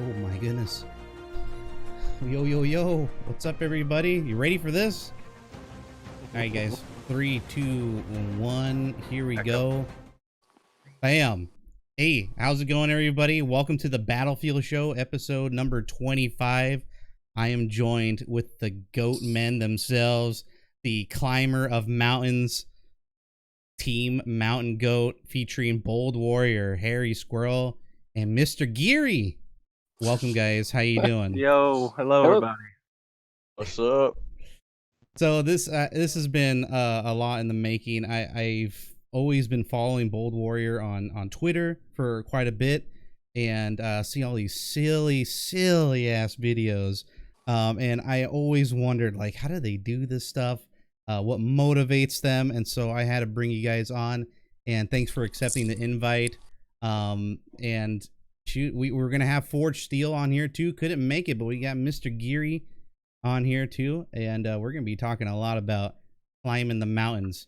Oh my goodness. Yo, yo, yo. What's up, everybody? You ready for this? All right, guys. 3, 2, 1. Here we go. Bam. Hey, how's it going, everybody? Welcome to the Battlefield Show, episode number 25. I am joined with the goat men themselves, the climber of mountains, Team Mountain Goat, featuring Bold Warrior, HairySquirl, and Mr. Geri. Welcome, guys. How you doing? Yo, hello everybody. What's up? So this has been a lot in the making. I've always been following Bold Warrior on Twitter for quite a bit, and see all these silly ass videos. And I always wondered, like, how do they do this stuff? What motivates them? And so I had to bring you guys on. And thanks for accepting the invite. And shoot, we were gonna have Forged Steel on here too. Couldn't make it, but we got Mr. Geri on here too, and we're gonna be talking a lot about climbing the mountains.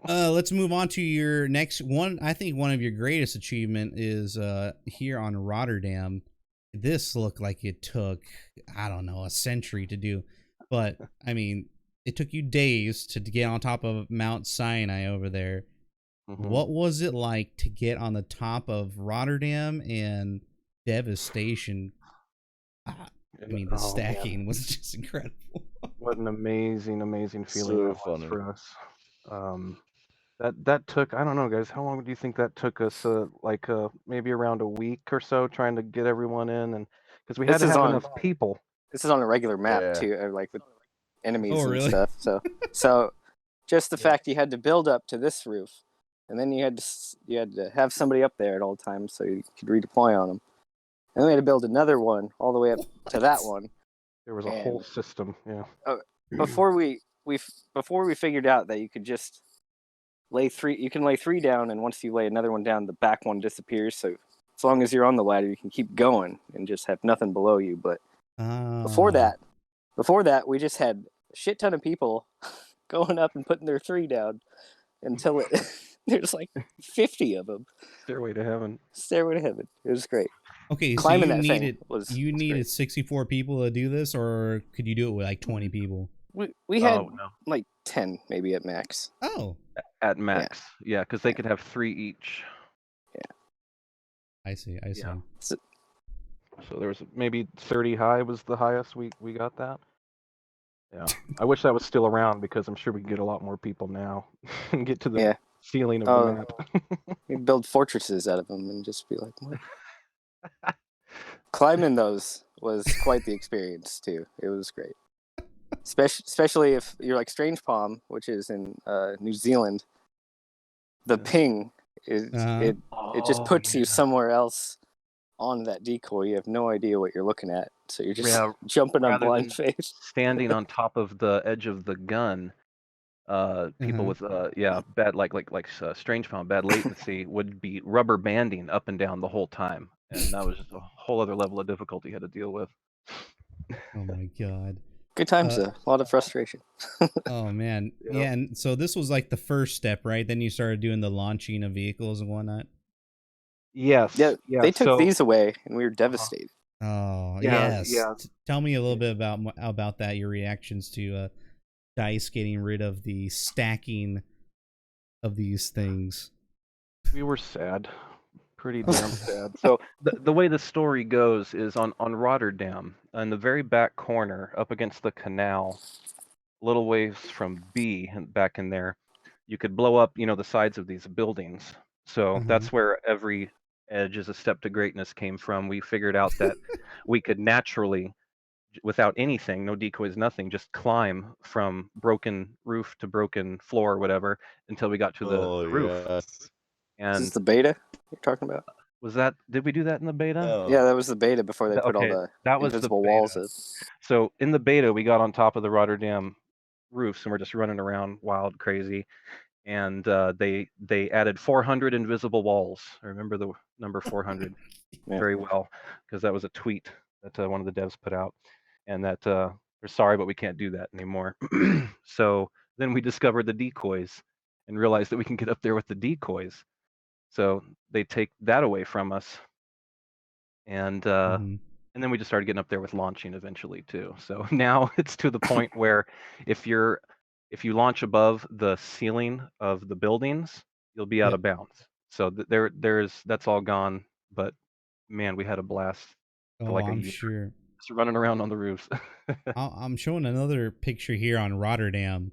Let's move on to your next one. I think one of your greatest achievement is here on Rotterdam. This looked like it took, I don't know, a century to do, but I mean, it took you days to get on top of Mount Sinai over there. What was it like to get on the top of Rotterdam and Devastation? I mean, the stacking was just incredible. What an amazing feeling So that was funny. for us. That took, I don't know, guys. How long do you think that took us? Maybe around a week or so, trying to get everyone in, and because we had to have enough people. This is on a regular map Yeah. too, like with enemies Oh, and really? stuff. So just the fact you had to build up to this roof, and then you had to have somebody up there at all times so you could redeploy on them. And then we had to build another one all the way up to that one. There was a whole system. Yeah. Before we figured out that you could just lay three down, and once you lay another one down, the back one disappears. So as long as you're on the ladder, you can keep going and just have nothing below you. But before that, we just had a shit ton of people going up and putting their 3 down until there's like 50 of them. Stairway to heaven. Stairway to heaven. It was great. Okay, Climbing so that thing was needed great. 64 people to do this, or could you do it with like 20 people? We had no. like 10 maybe at max. Oh, At max. Yeah, because they could have 3 each. I see. Yeah. So there was maybe 30 high was the highest we got that. Yeah. I wish that was still around, because I'm sure we can get a lot more people now and get to the ceiling of the map. You build fortresses out of them and just be like, what? Climbing those was quite the experience too. It was great, especially if you're like Strange Palm, which is in New Zealand. The ping is it just puts you somewhere else on that decoy. You have no idea what you're looking at, so you're just jumping on blind face. Standing on top of the edge of the gun, people with bad like Strange Palm, bad latency would be rubber banding up and down the whole time, and that was just a whole other level of difficulty you had to deal with. Oh my god. Good times though. A lot of frustration. Oh man. Yeah, and so this was like the first step, right? Then you started doing the launching of vehicles and whatnot. Yes. Yeah. They took these away, and we were devastated. Oh Yeah, yes. yeah. Tell me a little bit about that. Your reactions to DICE getting rid of the stacking of these things. We were sad. Pretty damn sad. So the way the story goes is on Rotterdam, in the very back corner, up against the canal, a little ways from B, back in there, you could blow up, the sides of these buildings. So that's where every edge is a step to greatness came from. We figured out that we could naturally, without anything, no decoys, nothing, just climb from broken roof to broken floor or whatever until we got to the roof. Yes. Is And this the beta you're talking about? did we do that in the beta? No. Yeah, that was the beta before they put all the invisible walls up. So in the beta, we got on top of the Rotterdam roofs, and we're just running around wild, crazy. And they added 400 invisible walls. I remember the number 400 very well, because that was a tweet that one of the devs put out, and that we're sorry, but we can't do that anymore. So then we discovered the decoys and realized that we can get up there with the decoys. So they take that away from us. and Mhm. and then we just started getting up there with launching eventually too. So now it's to the point where if you launch above the ceiling of the buildings, you'll be out Yep. of bounds. So that's all gone. But man, we had a blast for Oh, like a I'm year, sure. just running around on the roofs. I'm showing another picture here on Rotterdam,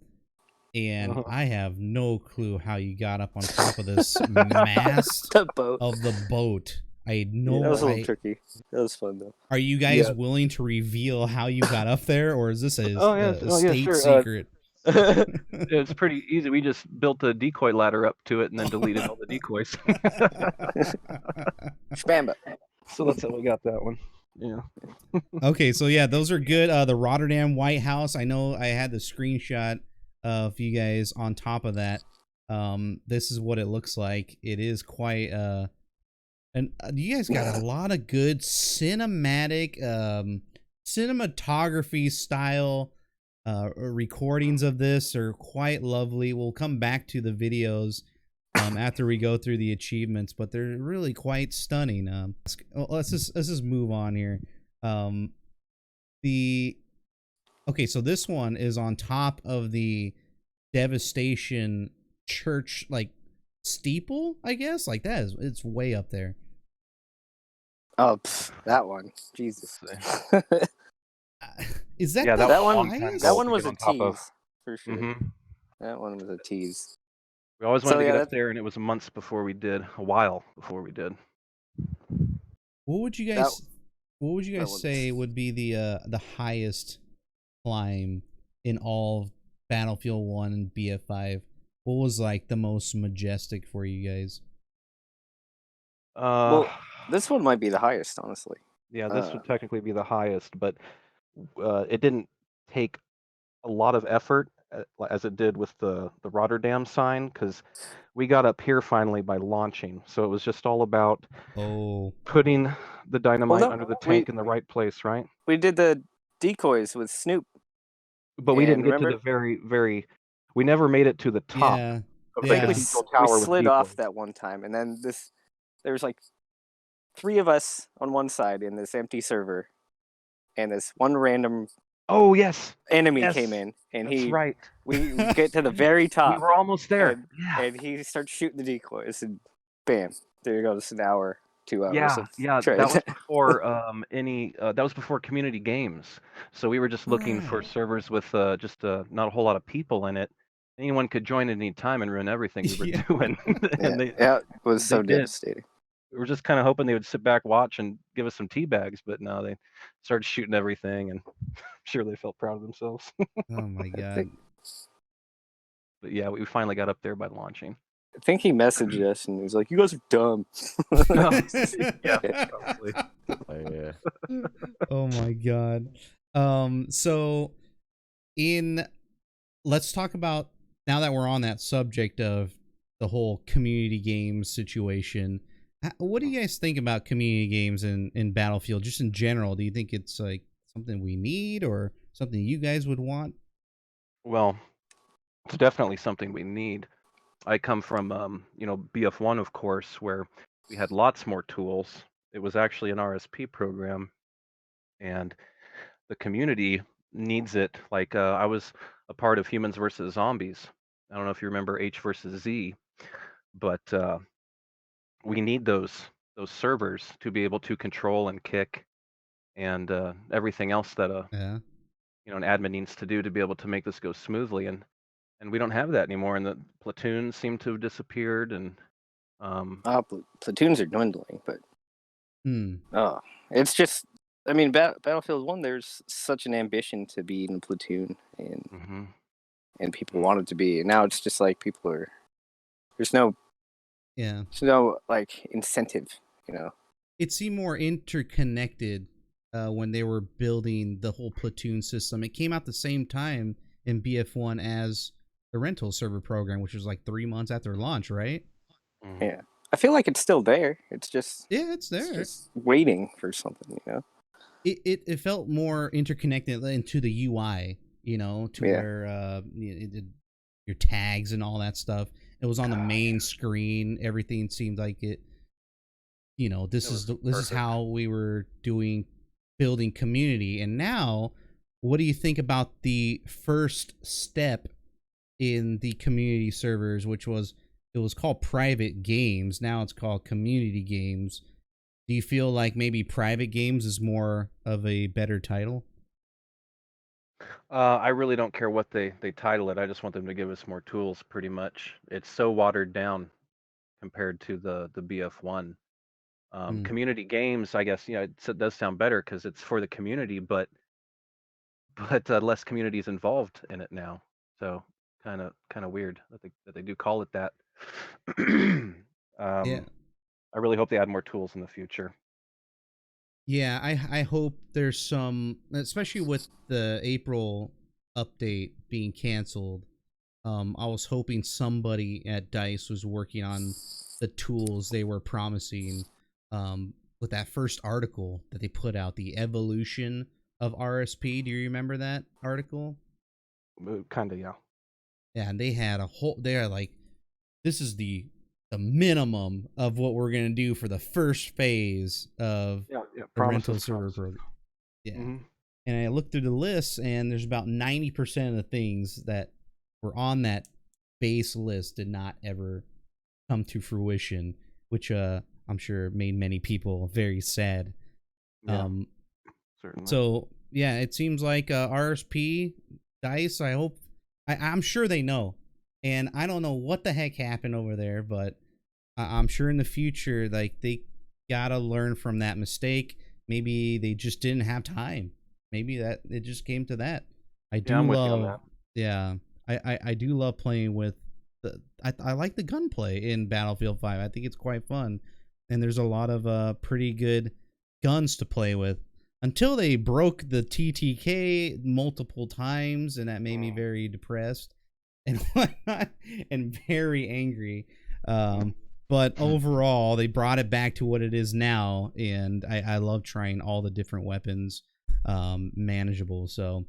and Uh-huh. I have no clue how you got up on top of this mast The boat. of the boat. I Yeah, that know. was a little tricky. That was fun though. Are you guys Yeah. willing to reveal how you got up there, or is this a, Oh yeah, a oh yeah, state sure. secret? It's pretty easy. We just built a decoy ladder up to it and then deleted all the decoys. Spam it. So that's how we got that one. Yeah. Okay, so yeah, those are good. The Rotterdam White House. I know I had the screenshot of you guys on top of that. This is what it looks like. It is quite and you guys got a lot of good cinematic cinematography style recordings of this are quite lovely. We'll come back to the videos after we go through the achievements, but they're really quite stunning. Let's just move on here. Okay, so this one is on top of the Devastation church, like steeple, I guess. Like it's way up there. Oh, that one. Jesus. Is that Yeah, the that was a one- long time highest? That goal one to was get a on top of. tease for sure. hmm That one was a tease. We always So, wanted to yeah, get up that- there, and it was months before we did. A while before we did. What would you That- guys that one's- say would be the highest climb in all of Battlefield 1 and BF5? What was like the most majestic for you guys? Well, this one might be the highest, honestly. Yeah, this would technically be the highest, but it didn't take a lot of effort as it did with the Rotterdam sign, because we got up here finally by launching. So it was just all about putting the dynamite no, under the tank in the right place, right? We did the decoys with Snoop. But we didn't And get to remember- the very. We never made it to the top Yeah. of I the think we cathedral tower with slid decoys. off that one time, and then there was like 3 of us on one side in this empty server, and this one random Oh yes, enemy yes, came in, and that's he right. we get to the very top. We were almost there. And, Yeah. and he starts shooting the decoys, and bam, there you go. Just an hour, 2 hours. Yeah, of yeah, try- that was before that was before community games. So we were just looking for Right. servers with just not a whole lot of people in it. Anyone could join at any time and ruin everything we were Yeah. doing. And it was so they did. devastating. We were just kind of hoping they would sit back, watch, and give us some tea bags, but no, they started shooting everything, and I'm sure they felt proud of themselves. Oh my god. But yeah, we finally got up there by launching. I think he messaged us, and he was like, "You guys are dumb." Yeah, probably. Yeah. Oh my god. So let's talk about, now that we're on that subject of the whole community games situation, what do you guys think about community games in Battlefield just in general? Do you think it's like something we need or something you guys would want? Well, it's definitely something we need. I come from BF1, of course, where we had lots more tools. It was actually an RSP program, and the community needs it. Like I was a part of Humans versus Zombies. I don't know if you remember H versus Z, but we need those servers to be able to control and kick and everything else that Yeah. an admin needs to do to be able to make this go smoothly. And we don't have that anymore. And the platoons seem to have disappeared. And Platoons are dwindling, but it's just. I mean, Battlefield 1. There's such an ambition to be in a platoon, and people want it to be. And now it's just like people are. There's no like incentive, It seemed more interconnected when they were building the whole platoon system. It came out the same time in BF1 as the rental server program, which was like 3 months after launch, right? Yeah, I feel like it's still there. It's just it's there. It's just waiting for something, It felt more interconnected into the UI, to where your tags and all that stuff. It was on the main screen. Everything seemed like it this It is was this is perfect. how we were building community. And now, what do you think about the first step in the community servers, which was it was called private games. Now it's called community games. Do you feel like maybe private games is more of a better title? I really don't care what they title it. I just want them to give us more tools. Pretty much, it's so watered down compared to the BF1. Mm. Community games, I guess, it does sound better because it's for the community, but less communities involved in it now. So kind of weird that they do call it that. Yeah. um, I really hope they add more tools in the future. Yeah, I hope there's some, especially with the April update being canceled. I was hoping somebody at Dice was working on the tools they were promising. With that first article that they put out, the evolution of RSP. Do you remember that article? Kind of, yeah. Yeah, and they had a whole. They're like, this is the minimum of what we're gonna do for the first phase of Yeah, the rental promises, server promises. program. Yeah. Hmm. And I looked through the list, and there's about 90% of the things that were on that base list did not ever come to fruition, which I'm sure made many people very sad. Yeah, Um, certainly. so yeah, it seems like RSP Dice. I'm sure they know, and I don't know what the heck happened over there, but I'm sure in the future, like they gotta learn from that mistake. Maybe they just didn't have time. Maybe that it just came to that. I Yeah, do I'm with you on love, that. yeah, I do love playing with I like the gunplay in Battlefield 5. I think it's quite fun, and there's a lot of pretty good guns to play with. Until they broke the TTK multiple times, and that made me very depressed and whatnot, and very angry. Um, but overall, they brought it back to what it is now, and I love trying all the different weapons manageable. So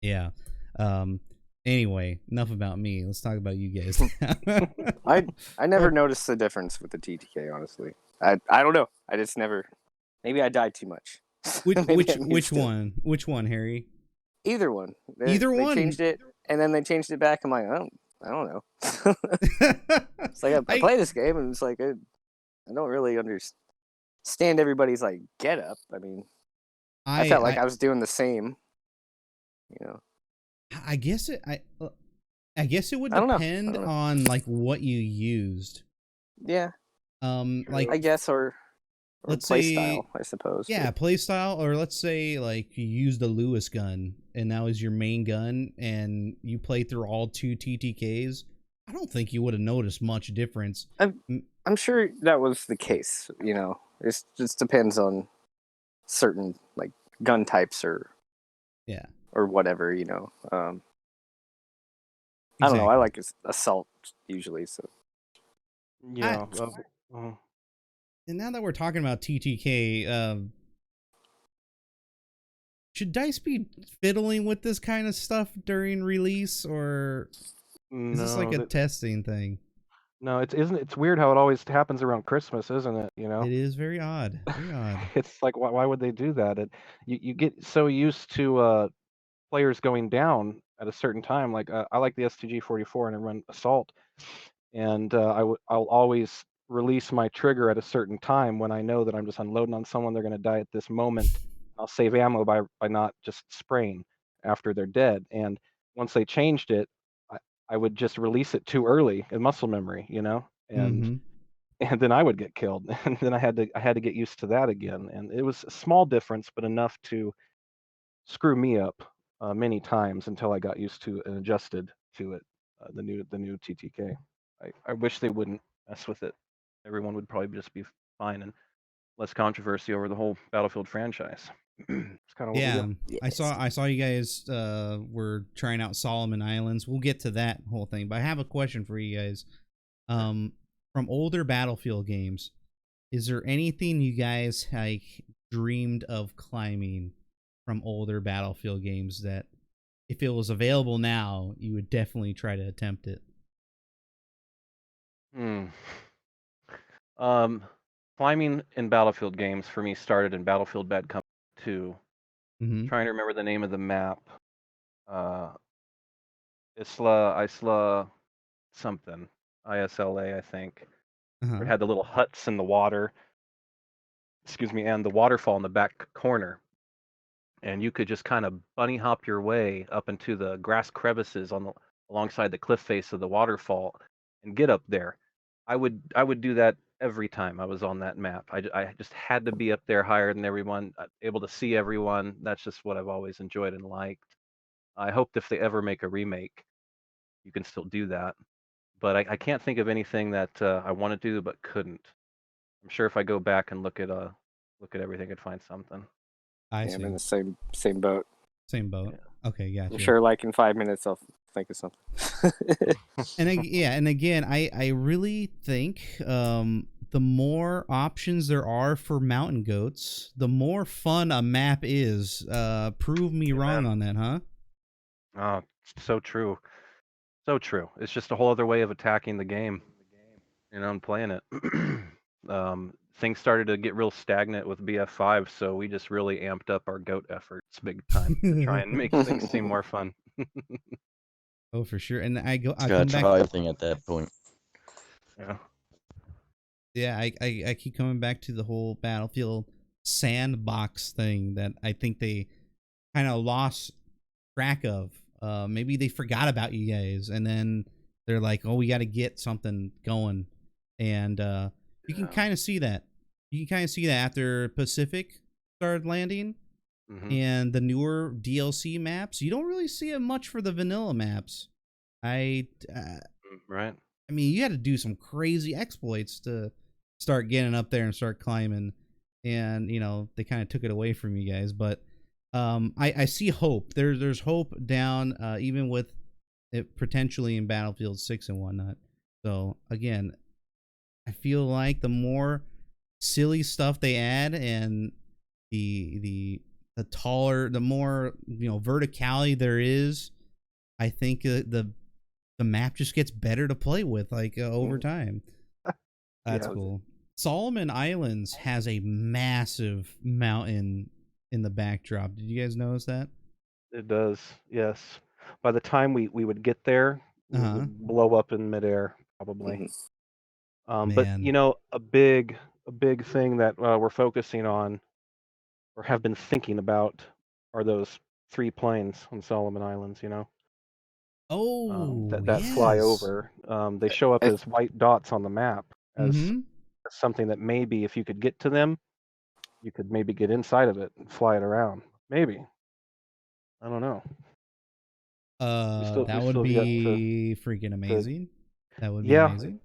yeah. Um, anyway, enough about me. Let's talk about you guys. I never noticed the difference with the TTK. Honestly, I don't know. I just never. Maybe I died too much. which Maybe which I'm which used to it. one? Which one, Harry? Either one. Either They one. changed it, and then they changed it back. I'm like, I don't know. It's like I I play this game, and it's like I don't really understand everybody's like get up. I mean, I felt like I I was doing the same. You know, I guess I guess it would I don't know. I depend don't know. on like what you used. Yeah, Like I guess, or let's play say, style, I suppose. yeah, play style, or let's say like you used the Lewis gun and that was your main gun, and you played through all two TTKs. I don't think you would have noticed much difference. I'm sure that was the case. You know, it just depends on certain like gun types Yeah, or whatever. You know, I don't know. I exactly. like assault usually. So I, Yeah. Uh, and now that we're talking about TTK, should Dice be fiddling with this kind of stuff during release, or is this like no, a testing thing? no. It's weird how it always happens around Christmas, isn't it? It is very odd. Very odd. It's like why would they do that? You get so used to players going down at a certain time. Like I like the STG-44 and I run assault, and I'll always release my trigger at a certain time when I know that I'm just unloading on someone. They're going to die at this moment. I'll save ammo by not just spraying after they're dead. And once they changed it, I, I would just release it too early in muscle memory, and Mm-hmm. and then I would get killed. And then I had to get used to that again. And it was a small difference, but enough to screw me up many times until I got used to and adjusted to it. The new TTK. I wish they wouldn't mess with it. Everyone would probably just be fine and less controversy over the whole Battlefield franchise. It's kind of what we Yeah, do. yes, I saw you guys were trying out Solomon Islands. We'll get to that whole thing, but I have a question for you guys. From older Battlefield games, is there anything you guys like dreamed of climbing from older Battlefield games that if it was available now, you would definitely try to attempt it? Hmm. Um, climbing in Battlefield games for me started in Battlefield Bad Company 2. Mm-hmm. Trying to remember the name of the map. Isla something. ISLA, I think. Where Uh-huh. it had the little huts in the water. Excuse me, and the waterfall in the back corner. And you could just kind of bunny hop your way up into the grass crevices alongside the cliff face of the waterfall and get up there. I would do that every time I was on that map. I just had to be up there higher than everyone, able to see everyone. That's just what I've always enjoyed and liked. I hoped if they ever make a remake, you can still do that. But I can't think of anything that I wanted to do but couldn't. I'm sure if I go back and look at everything, I'd find something. I Yeah, I'm in see. the same boat. Same boat. Yeah. Okay, gotcha. I'm sure, like in 5 minutes, I'll think of something. And again, I really think the more options there are for mountain goats, the more fun a map is. Prove me wrong on that, huh? Oh, so true. So true. It's just a whole other way of attacking the game, and playing it. Things started to get real stagnant with BF5, so we just really amped up our goat efforts big time to try and make things seem more fun. Oh, for sure. And I Gotta come try back. everything at that point. Yeah. Yeah, I keep coming back to the whole Battlefield sandbox thing that I think they kind of lost track of. Maybe they forgot about you guys, and then they're like, "Oh, we got to get something going," and you can Yeah. kind of see that. You can kind of see that after Pacific started landing, and the newer DLC maps. You don't really see it much for the vanilla maps. Right. I mean, you had to do some crazy exploits to start getting up there and start climbing, and they kind of took it away from you guys. But I see hope. There's hope down, even with it potentially in Battlefield 6 and whatnot. So again, I feel like the more silly stuff they add and the taller, the more verticality there is, I think the map just gets better to play with, like over time. That's Yeah. cool. Solomon Islands has a massive mountain in the backdrop. Did you guys notice that? It does. Yes. By the time we would get there, we Uh-huh. would blow up in midair probably. But Man. a big thing that we're focusing on or have been thinking about are those 3 planes on Solomon Islands. Oh, that fly yes. over. They show up as white dots on the map as Mm-hmm. something that maybe if you could get to them, you could maybe get inside of it and fly it around. Maybe. I don't know. That We would still have yet be freaking to amazing. That would be yeah, amazing.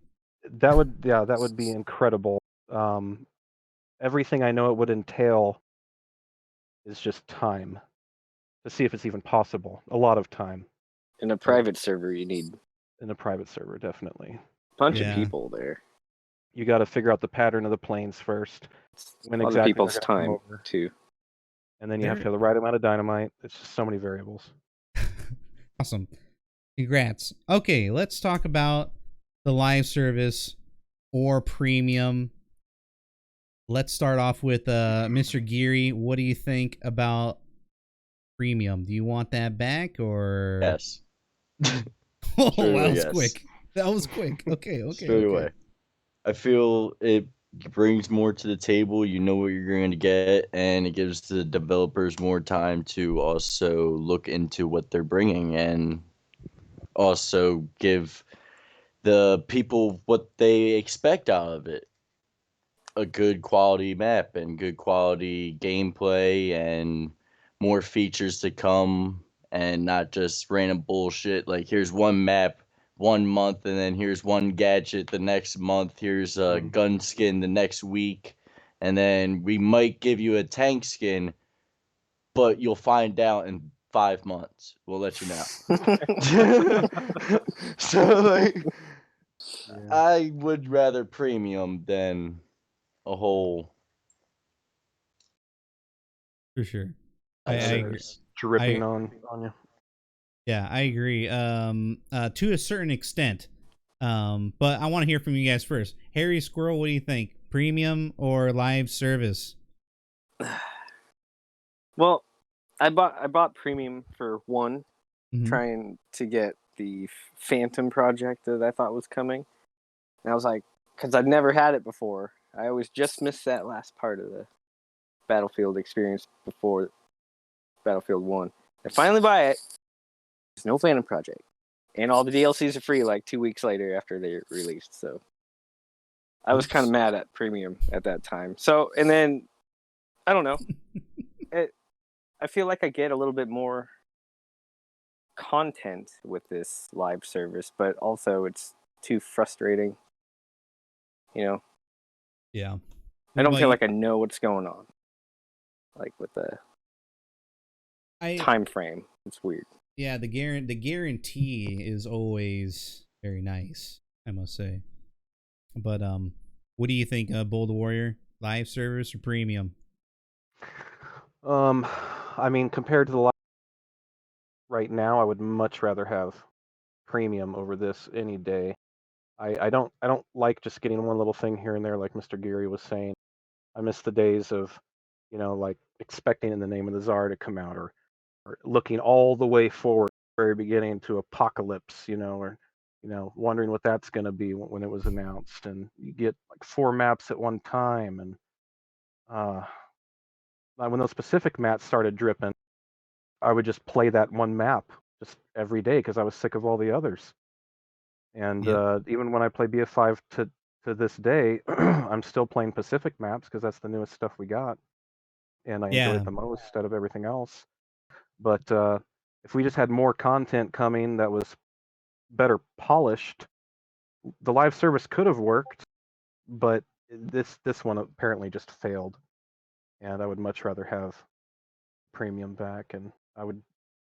that would be incredible. Everything I know it would entail is just time to see if it's even possible. A lot of time In a private server, you need in a private server, definitely. a bunch of Yeah. people there. You got to figure out the pattern of the planes first, when A lot of exactly people's they're going to come time over, too. and then you have to have the right amount of dynamite. It's just so many variables. Awesome. Congrats. Okay, let's talk about the live service or premium. Let's start off with Mr. Geri. What do you think about premium? Do you want that back or? Yes. Oh, Straight that away, was yes. quick. That was quick. Okay. Straight away. I feel it brings more to the table. You know what you're going to get, and it gives the developers more time to also look into what they're bringing and also give the people what they expect out of it. A good quality map and good quality gameplay and more features to come and not just random bullshit like here's one map 1 month and then here's one gadget the next month, here's a gun skin the next week, and then we might give you a tank skin but you'll find out in 5 months. We'll let you know. So like I would rather premium than a whole For sure. I agree. service. Dripping on you. Yeah, I agree. To a certain extent. But I want to hear from you guys first. HairySquirl, what do you think? premium or live service? Well, I bought premium for one, Mhm. trying to get the Phantom project that I thought was coming. And I was like, because I'd never had it before. I always just missed that last part of the Battlefield experience before Battlefield 1. I finally buy it. There's no Phantom project. And all the DLCs are free like 2 weeks later after they're released. So I was kind of mad at premium at that time. So, and then, I don't know. I feel like I get a little bit more content with this live service, but also it's too frustrating. You know, Yeah. I don't Well, feel like I know what's going on. Like with the time frame, it's weird. Yeah, the guarantee is always very nice, I must say. But what do you think, Bold Warrior? Live service or premium? I mean, compared to the right now, I would much rather have premium over this any day. I don't like just getting one little thing here and there, like Mr. Geri was saying. I miss the days of, like expecting In the Name of the Czar to come out, or looking all the way forward, very beginning to Apocalypse, or wondering what that's going to be when it was announced, and you get like 4 maps at one time, and when those Pacific maps started dripping, I would just play that one map just every day because I was sick of all the others. And even when I play BF5 to this day, I'm still playing Pacific maps because that's the newest stuff we got, and I enjoy it the most out of everything else. But if we just had more content coming that was better polished, the live service could have worked, but this one apparently just failed. And I would much rather have premium back, and I would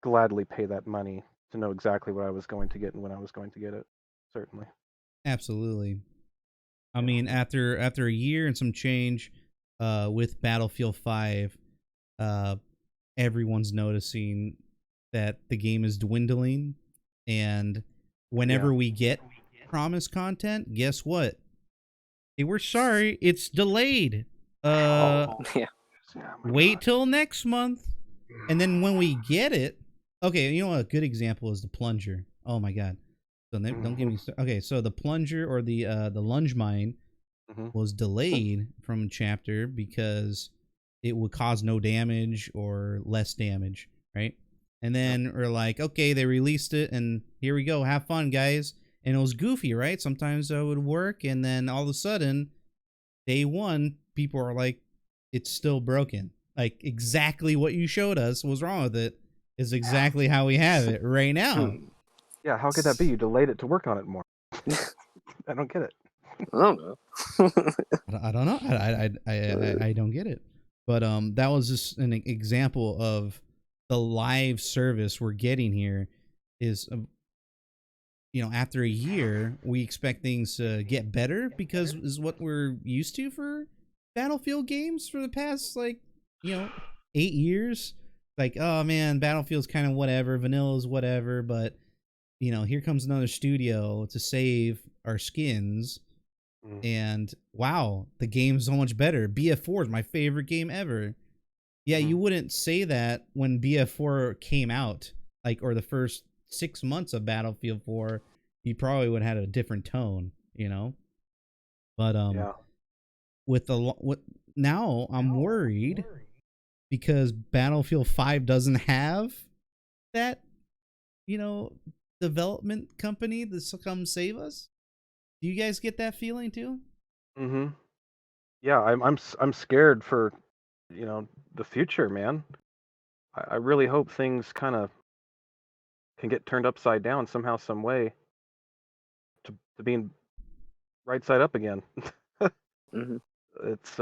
gladly pay that money to know exactly what I was going to get and when I was going to get it. Certainly. Absolutely. I mean, after a year and some change, with Battlefield 5, everyone's noticing that the game is dwindling, and whenever we get promised content, guess what? Hey, we're sorry, it's delayed. Wait till next month. And then when we get it, okay, you know what? A good example is the plunger. Oh my god. So don't give me. Okay, so the plunger, or the lunge mine, was delayed from chapter because it would cause no damage or less damage, right? And then we're like, okay, they released it, and here we go, have fun, guys. And it was goofy, right? Sometimes that would work, and then all of a sudden, day one, people are like, it's still broken. Like, exactly what you showed us was wrong with it is exactly how we have it right now. Yeah, how could that be? You delayed it to work on it more. I don't get it. I don't know. I don't know. I don't get it. But that was just an example of the live service we're getting here. Is after a year, we expect things to get better because is what we're used to for Battlefield games for the past 8 years. Like, oh man, Battlefield's kind of whatever, vanilla's whatever, but here comes another studio to save our skins. And wow, the game's so much better. BF4 is my favorite game ever. Yeah, you wouldn't say that when BF4 came out, or the first 6 months of Battlefield 4, you probably would have had a different tone, But now I'm worried because Battlefield 5 doesn't have that, development company that's come save us. Do you guys get that feeling too? Yeah, I'm scared for the future, man. I really hope things kind of can get turned upside down somehow, some way, to being right side up again. It's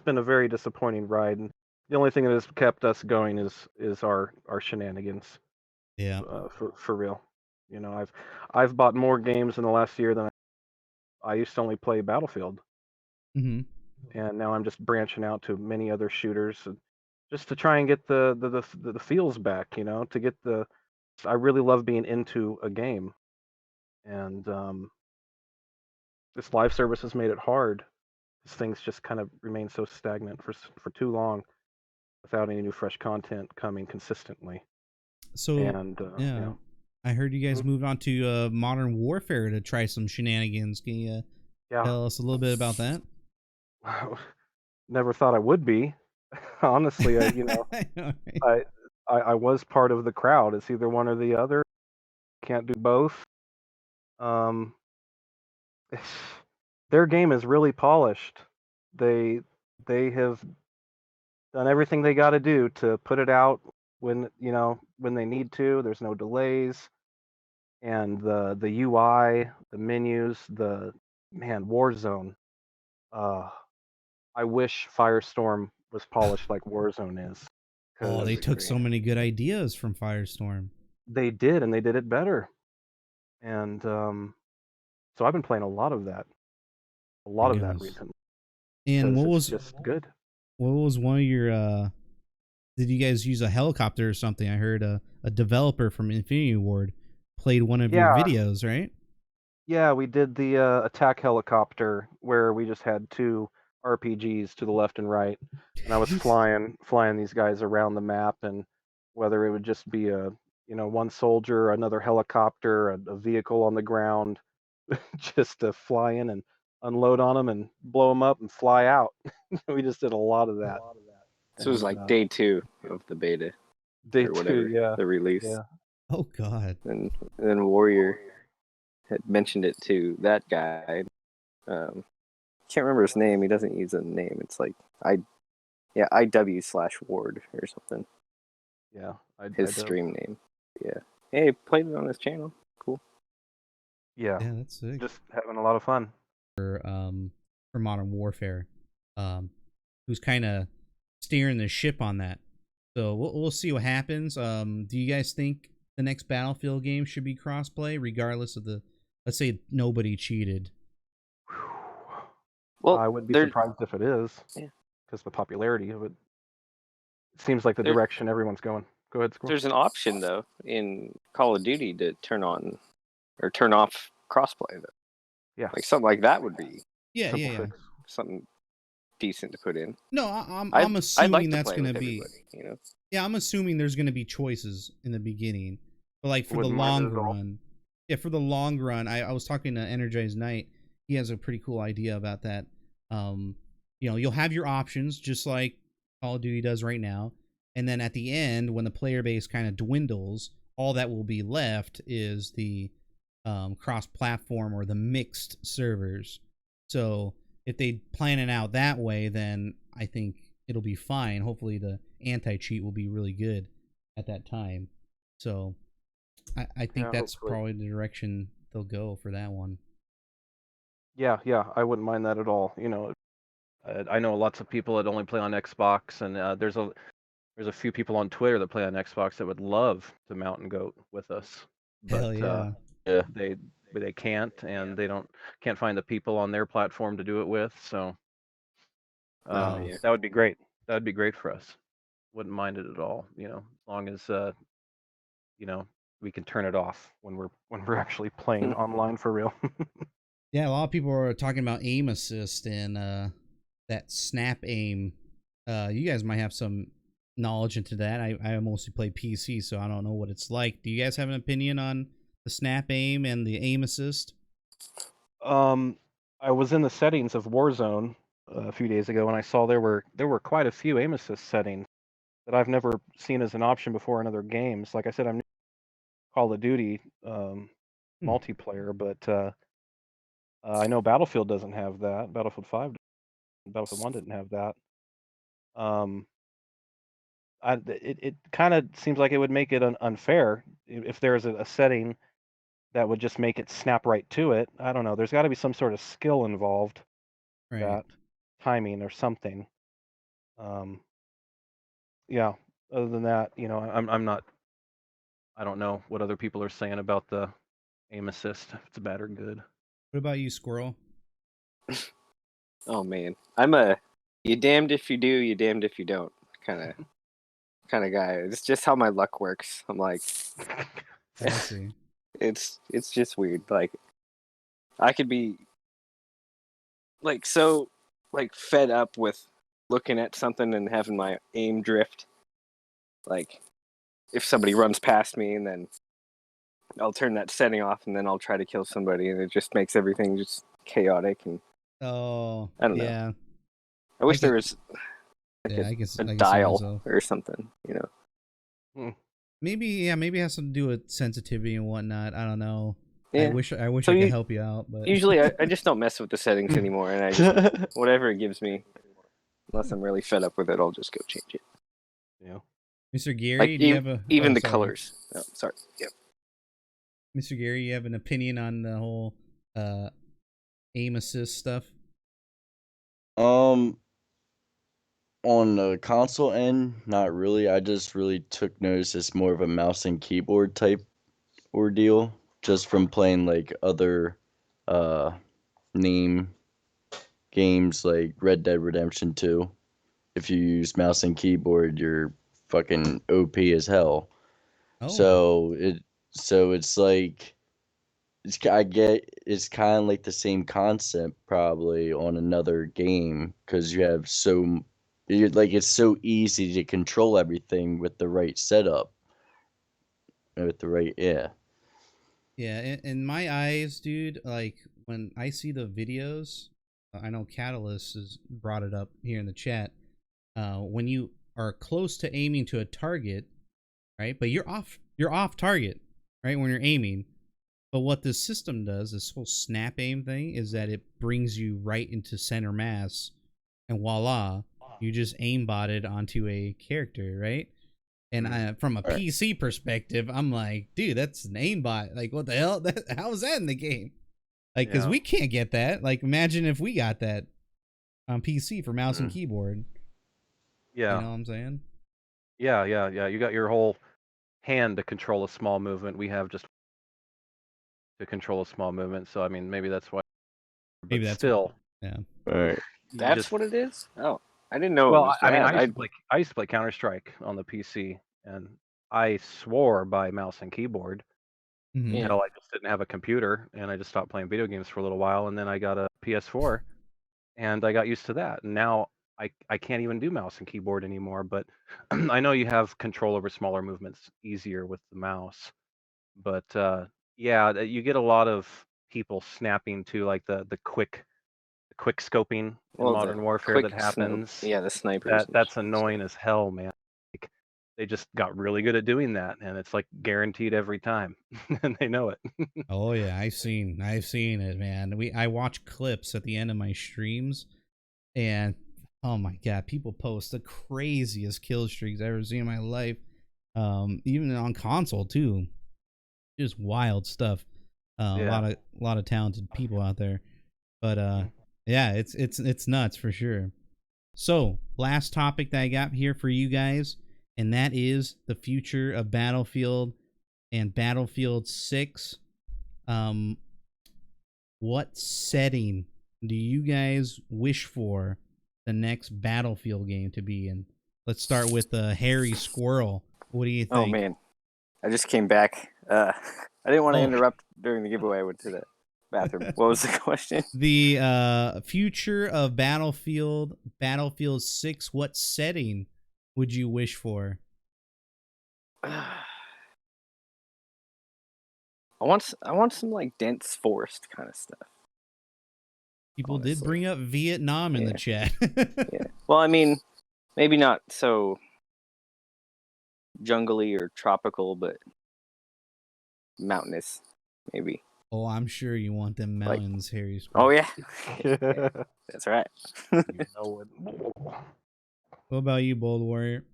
been a very disappointing ride, and the only thing that has kept us going is our shenanigans. Yeah. For real. I've bought more games in the last year than I used to only play Battlefield. And now I'm just branching out to many other shooters, just to try and get the feels back. To get I really love being into a game, and this live service has made it hard. These things just kind of remain so stagnant for too long without any new fresh content coming consistently. So And yeah, I heard you guys Mhm. moved on to Modern Warfare to try some shenanigans. Can you yeah, tell us a little bit about that? never thought I would be. Honestly, I know, right? I was part of the crowd. It's either one or the other. Can't do both. Um, their game is really polished. They they have done everything they got to do to put it out when when they need to. There's no delays, and the UI, the menus, the Warzone. Uh, I wish Firestorm was polished like Warzone is, Oh, because they took so many good ideas from Firestorm. they did, and they did it better. And so I've been playing a lot of that My goodness. recently And because it's just good. what was one of your did you guys use a helicopter or something? I heard a developer from Infinity Ward played one of your Yeah, videos, right? yeah, we did the attack helicopter where we just had two RPGs to the left and right, and I was flying these guys around the map, and whether it would just be a one soldier, another helicopter, a vehicle on the ground, just to fly in and unload on them and blow them up and fly out. We just did a lot of that. This was And like day 2 of the beta day or two, whatever, yeah, the release. yeah, Oh God. And then Warrior had mentioned it to that guy. Can't remember his name. He doesn't use a name. It's like IW/Ward or something. yeah. His stream name. Yeah. Hey, played it on his channel. Cool. Yeah, Yeah, that's sick. just having a lot of fun. For Modern Warfare, who's kind of steering the ship on that. So we'll see what happens. Do you guys think the next Battlefield game should be crossplay, regardless of the, let's say nobody cheated? Well, I wouldn't be surprised if it is, because the popularity of it. It seems like the direction everyone's going. Go ahead, Squirrel. There's an option though in Call of Duty to turn on or turn off crossplay though. Yeah, Like something like that would be Yeah. something decent to put in. No, I'm I'd assuming like to that's play gonna with be. everybody, you know. Yeah, I'm assuming there's gonna be choices in the beginning, but like for Wouldn't the mind it long at all. run, yeah, for the long run, I was talking to Energized Knight. He has a pretty cool idea about that. You'll have your options just like Call of Duty does right now, and then at the end, when the player base kind of dwindles, all that will be left is the cross-platform or the mixed servers. So if they plan it out that way, then I think it'll be fine. Hopefully, the anti-cheat will be really good at that time. So I think that's hopefully. probably the direction they'll go for that one. Yeah, I wouldn't mind that at all. I know lots of people that only play on Xbox, and there's a few people on Twitter that play on Xbox that would love to mount and goat with us, Hell but yeah. they can't, and they can't find the people on their platform to do it with. So that would be great. That would be great for us. Wouldn't mind it at all. As long as we can turn it off when we're actually playing online for real. Yeah, a lot of people are talking about aim assist and that snap aim. You guys might have some knowledge into that. I mostly play PC, so I don't know what it's like. Do you guys have an opinion on the snap aim and the aim assist? I was in the settings of Warzone a few days ago, and I saw there were quite a few aim assist settings that I've never seen as an option before in other games. Like I said, I'm new to Call of Duty multiplayer, but I know Battlefield doesn't have that. Battlefield 5, Battlefield 1 didn't have that. It kind of seems like it would make it unfair if there's a setting that would just make it snap right to it. I don't know. There's got to be some sort of skill involved, Right. that timing or something. Yeah. Other than that, I'm not. I don't know what other people are saying about the aim assist, if it's bad or good. What about you, Squirrel? Oh man, I'm you damned if you do, you damned if you don't kind of guy. It's just how my luck works. I'm like, I see. it's just weird. Like I could be like so like fed up with looking at something and having my aim drift. Like if somebody runs past me and then I'll turn that setting off and then I'll try to kill somebody and it just makes everything just chaotic and Oh, I don't know. yeah. I wish can- there was like Yeah, I can see dial myself. or something, Maybe it has something to do with sensitivity and whatnot. I don't know. Yeah. I wish So I could help you out, but Usually I just don't mess with the settings anymore and I just whatever it gives me, unless I'm really fed up with it, I'll just go change it. Yeah. Mr. Gary, Like do you have a even the sorry. colors. Oh, sorry. Yep. Mr. Gary, you have an opinion on the whole aim assist stuff? On the console end, not really. I just really took notice it's more of a mouse and keyboard type ordeal, just from playing like other name games like Red Dead Redemption 2. If you use mouse and keyboard, you're fucking OP as hell. Oh, So it's like it's kind of like the same concept probably on another game because it's so easy to control everything with the right setup, with the right yeah. In my eyes, dude, like when I see the videos, I know Catalyst has brought it up here in the chat. When you are close to aiming to a target, right? But you're off target, right? When you're aiming. But what this system does, this whole snap aim thing, is that it brings you right into center mass, and voila, you just aimbotted onto a character, right? And from a Right. PC perspective, I'm like, dude, that's an aimbot. Like, what the hell? How is that in the game? Like, because we can't get that. Like, imagine if we got that on PC for mouse and keyboard. Yeah. You know what I'm saying? Yeah. You got your whole hand to control a small movement. We have just to control a small movement. So I mean, maybe that's why. But Maybe that's still, yeah. Right. That's what it is? Oh. I didn't know it Well, was I mean, that. I used to play Counter-Strike on the PC, and I swore by mouse and keyboard Mhm. Yeah. until I just didn't have a computer, and I just stopped playing video games for a little while, and then I got a PS4, and I got used to that. And now I can't even do mouse and keyboard anymore. But I know you have control over smaller movements easier with the mouse. But yeah, you get a lot of people snapping to like the quick scoping in Well, Modern the Warfare quick that happens. Yeah, the snipers. That's annoying as hell, man. Like, they just got really good at doing that, and it's like guaranteed every time, and they know it. Oh yeah, I've seen it, man. I watch clips at the end of my streams, and oh my god, people post the craziest kill streaks I've ever seen in my life. Even on console too, just wild stuff. Yeah. A lot of talented people out there, but yeah, it's nuts for sure. So last topic that I got here for you guys, and that is the future of Battlefield and Battlefield 6. What setting do you guys wish for the next Battlefield game to be in? Let's start with HairySquirl. What do you think? Oh man, I just came back. I didn't want to Oh. interrupt during the giveaway. I went to the bathroom. What was the question? The future of Battlefield 6. What setting would you wish for? I want some like dense forest kind of stuff. People did honestly. bring up Vietnam in the chat. Yeah. Well, I mean, maybe not so jungly or tropical, but mountainous, maybe. Oh, I'm sure you want them mountains, HairySquirl. Oh yeah, that's right. You know it. What about you, Bold Warrior?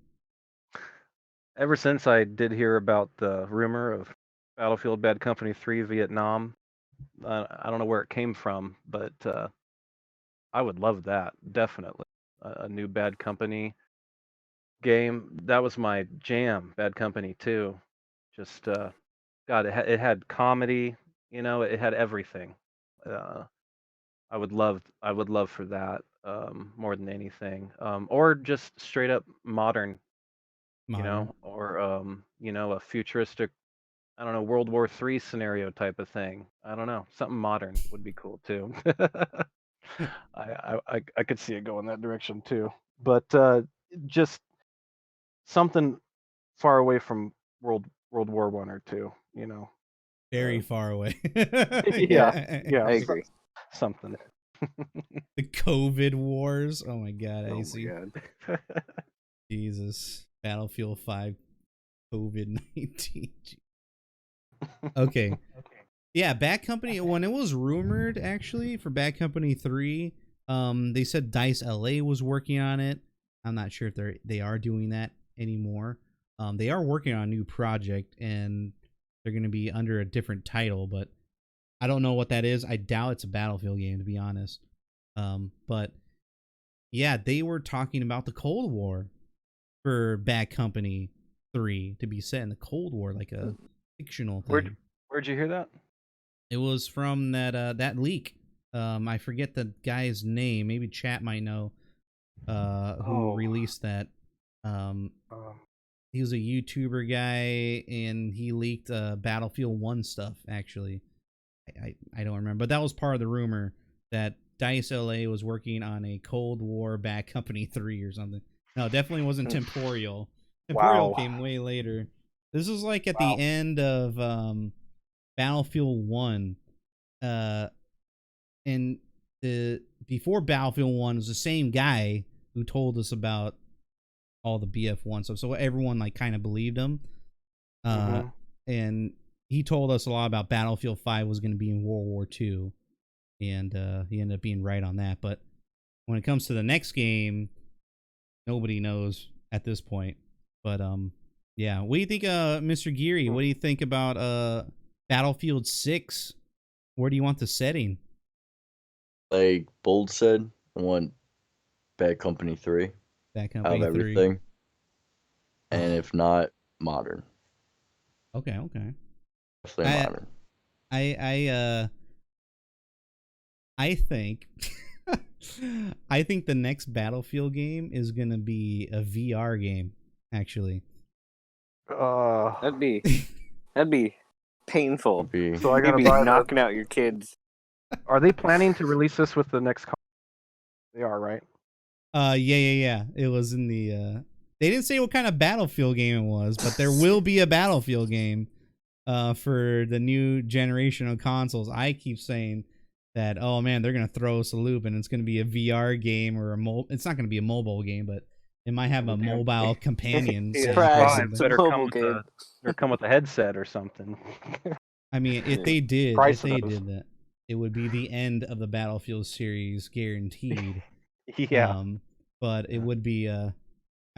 Ever since I did hear about the rumor of Battlefield Bad Company 3 Vietnam, I don't know where it came from, but I would love that, definitely. A new Bad Company game. That was my jam, Bad Company 2. Just, God, it had comedy, it had everything. I would love for that more than anything. Or just straight up modern, or a futuristic, I don't know, World War III scenario type of thing. I don't know, something modern would be cool too. I could see it going that direction too, but just something far away from World War One or two, you know. Very far away. Yeah, I agree. something. The COVID wars. Oh my god, Oh AC. my god. Jesus. Battlefield 5 COVID-19. Okay. Yeah, Bad Company, when it was rumored actually for Bad Company 3, they said DICE LA was working on it. I'm not sure if they are doing that anymore. They are working on a new project and they're going to be under a different title, but I don't know what that is. I doubt it's a Battlefield game, to be honest. But yeah, they were talking about the Cold War for Bad Company 3 to be set in the Cold War, like a fictional thing. Where'd you hear that? It was from that leak. I forget the guy's name. Maybe chat might know who released that. He was a YouTuber guy, and he leaked Battlefield 1 stuff, actually. I don't remember. But that was part of the rumor that DICE LA was working on a Cold War Bad Company 3 or something. No, it definitely wasn't Temporal. Temporal came way later. This was like at the end of Battlefield 1. And before Battlefield 1 was the same guy who told us about all the BF1 stuff. So everyone like kind of believed him. And he told us a lot about Battlefield 5 was going to be in World War II. And he ended up being right on that. But when it comes to the next game, nobody knows at this point. But yeah, what do you think, Mr. Geri? What do you think about Battlefield 6? Where do you want the setting? Like Bold said, I want Bad Company 3. Bad Company 3. Everything. And if not, modern. Okay. Definitely modern. I think I think the next Battlefield game is gonna be a VR game, actually. That'd be painful. So I You'd gotta be buy knocking out your kids. Are they planning to release this with the next? They are, right? Yeah. It was in the. They didn't say what kind of Battlefield game it was, but there will be a Battlefield game, for the new generation of consoles. I keep saying that, oh man, they're gonna throw us a loop, and it's gonna be a VR game or it's not gonna be a mobile game, but it might have a mobile companion. Better come with a headset or something. I mean, if they did that, it would be the end of the Battlefield series, guaranteed. Yeah. But it would be. I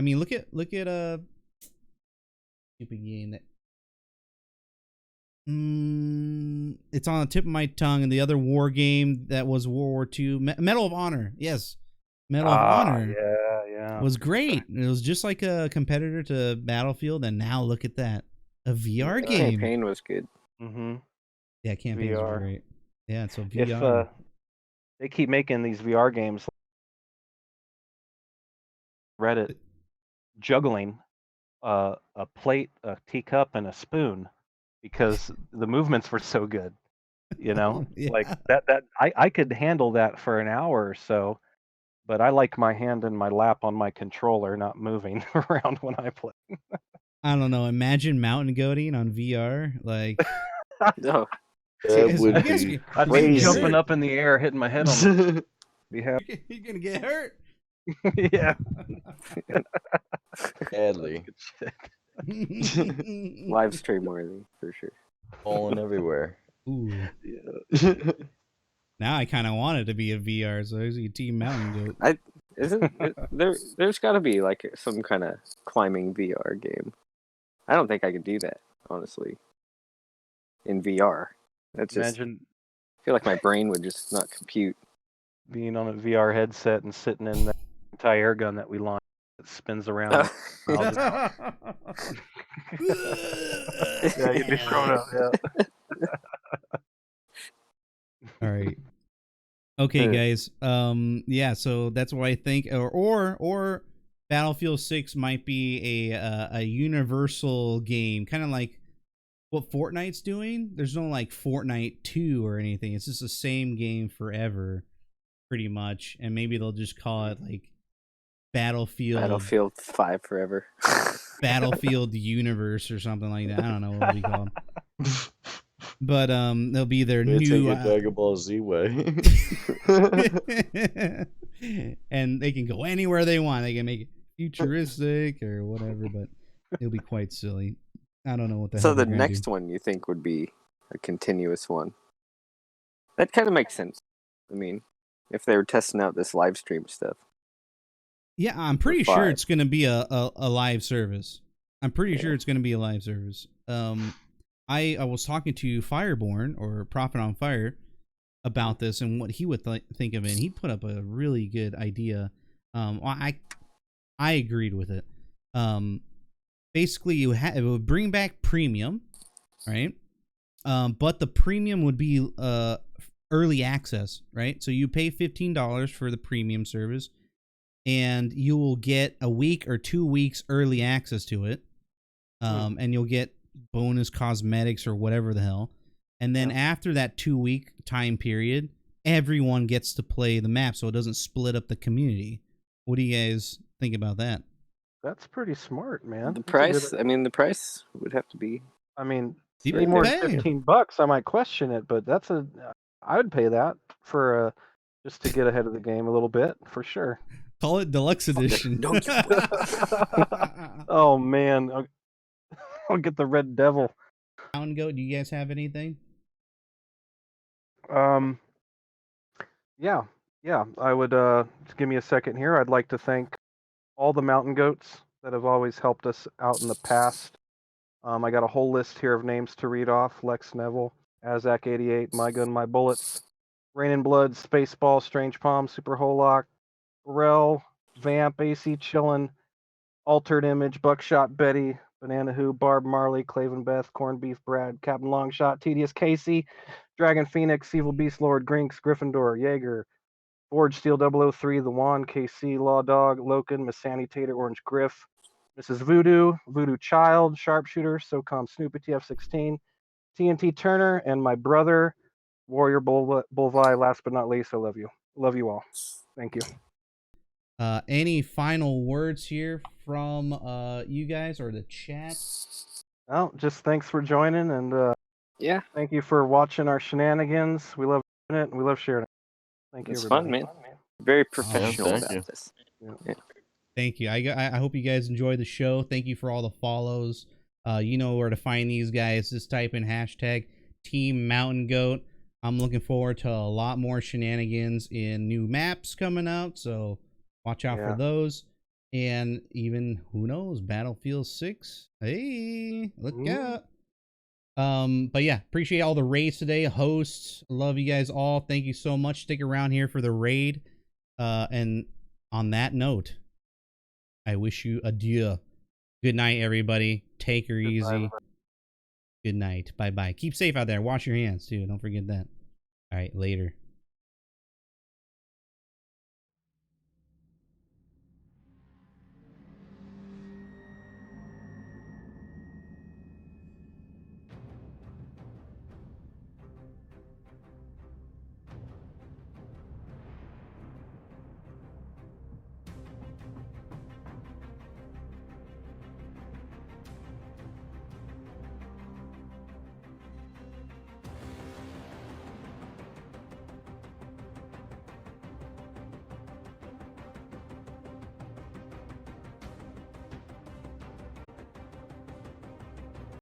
mean, look at a stupid game that. It's on the tip of my tongue, and the other war game that was World War II, Medal of Honor. Yes, Medal of Honor. Yeah. Was great. It was just like a competitor to Battlefield, and now look at that, a VR game. Campaign was good. Yeah, campaigns were great. Yeah, so If VR. they keep making these VR games, Reddit juggling a plate, a teacup, and a spoon because the movements were so good. You know, like that I could handle that for an hour or so, but I like my hand in my lap on my controller, not moving around when I play. I don't know. Imagine mountain goating on VR, like. No. I'd be jumping up in the air, hitting my head on the. You're gonna get hurt. Yeah. Badly. Live stream worthy for sure. Falling everywhere. Ooh. Yeah. Now I kind of want it to be a VR, so there's a team mountain goat. There's got to be like some kind of climbing VR game. I don't think I could do that, honestly. In VR, that's just. Imagine. I feel like my brain would just not compute. Being on a VR headset and sitting in the anti-air gun that we launched that spins around. Yeah, you'd be thrown up. Yeah. All right. Okay, guys. Yeah. So that's what I think. Or Battlefield 6 might be a universal game, kind of like what Fortnite's doing. There's no like Fortnite 2 or anything. It's just the same game forever. pretty much, and maybe they'll just call it like Battlefield 5 forever. Battlefield Universe or something like that. I don't know what it'll be called. But they'll be their They new take a Dragon Ball Z way. and they can go anywhere they want. They can make it futuristic or whatever, but it'll be quite silly. I don't know what the hell. So the they're gonna next do. one you think would be a continuous one? That kind of makes sense. I mean, if they were testing out this live stream stuff. Yeah, I'm pretty For sure 5. it's going to be a live service. I'm pretty sure it's going to be a live service. I was talking to Fireborn or Prophet on Fire about this and what he would think of it. And he put up a really good idea. I agreed with it. Basically, it would bring back premium, right? But the premium would be early access, right? So you pay $15 for the premium service, and you will get a week or 2 weeks early access to it. And you'll get bonus cosmetics or whatever the hell. And then after that 2-week time period, everyone gets to play the map, so it doesn't split up the community. What do you guys think about that? That's pretty smart, man. The That's a price, good- I mean, the price would have to be. I mean, People any more than pay. $15, I might question it, but I would pay that for just to get ahead of the game a little bit for sure. Call it deluxe edition. No, you Oh man, I'll get the Red Devil. Mountain Goat, do you guys have anything? Yeah. I would just give me a second here. I'd like to thank all the mountain goats that have always helped us out in the past. I got a whole list here of names to read off: Lex Neville, Azak88, My Gun, My Bullets, Rain and Blood, Spaceball, Strange Palm, Super Holock, Burrell, Vamp, AC Chillin', Altered Image, Buckshot Betty, Banana Who, Barb Marley, Claven Beth, Corned Beef Brad, Captain Longshot, Tedious Casey, Dragon Phoenix, Evil Beast Lord, Grinks, Gryffindor, Jaeger, Forge Steel 003, The Wand, KC, Law Dog, Loken, Miss Sandy Tater, Orange Griff, Mrs. Voodoo, Voodoo Child, Sharpshooter, SOCOM Snoopy TF16, TNT Turner, and my brother, Warrior Bulvi. Last but not least, I love you. Love you all. Thank you. Any final words here from you guys or the chat? Well, just thanks for joining, and Yeah, thank you for watching our shenanigans. We love doing it, and we love sharing it. Thank you, it's everybody. fun, man. Very professional thank about you. this. Yeah. Thank you. I hope you guys enjoy the show. Thank you for all the follows. You know where to find these guys. Just type in hashtag Team Mountain Goat. I'm looking forward to a lot more shenanigans in new maps coming out, so watch out for those. And even, who knows, Battlefield 6. Hey, look out. But yeah, appreciate all the raids today. Hosts, love you guys all. Thank you so much. Stick around here for the raid. And on that note, I wish you adieu. Good night, everybody. Take her easy. Good night. Bye-bye. Keep safe out there. Wash your hands, too. Don't forget that. All right, later.